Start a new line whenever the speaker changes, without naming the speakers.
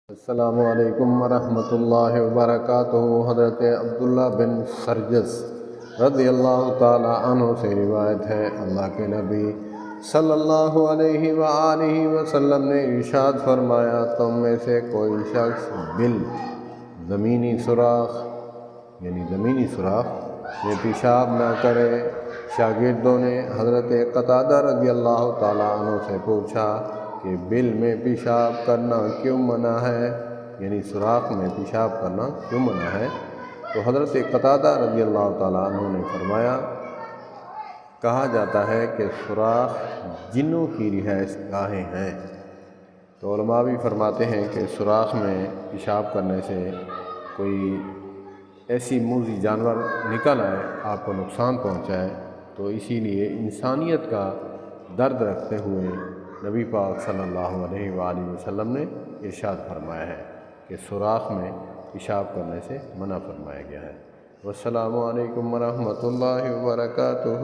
السلام علیکم ورحمۃ اللہ وبرکاتہ۔ حضرت عبداللہ بن سرجس رضی اللہ تعالی عنہ سے روایت ہے، اللہ کے نبی صلی اللہ علیہ وآلہ وسلم نے ارشاد فرمایا، تم میں سے کوئی شخص زمینی سوراخ میں پیشاب نہ کرے۔ شاگردوں نے حضرت قتادہ رضی اللہ تعالی عنہ سے پوچھا کہ بل میں پیشاب کرنا کیوں منع ہے، سوراخ میں پیشاب کرنا کیوں منع ہے؟ تو حضرت قتادہ رضی اللہ تعالیٰ عنہ نے فرمایا، کہا جاتا ہے کہ سوراخ جنوں کی رہائش گاہیں ہیں۔ تو علماء بھی فرماتے ہیں کہ سوراخ میں پیشاب کرنے سے کوئی ایسی موذی جانور نکل آئے، آپ کو نقصان پہنچائے، تو اسی لیے انسانیت کا درد رکھتے ہوئے نبی پاک صلی اللہ علیہ وآلہ وسلم نے ارشاد فرمایا ہے کہ سوراخ میں پیشاب کرنے سے منع فرمایا گیا ہے۔ والسلام علیکم ورحمۃ اللہ وبرکاتہ۔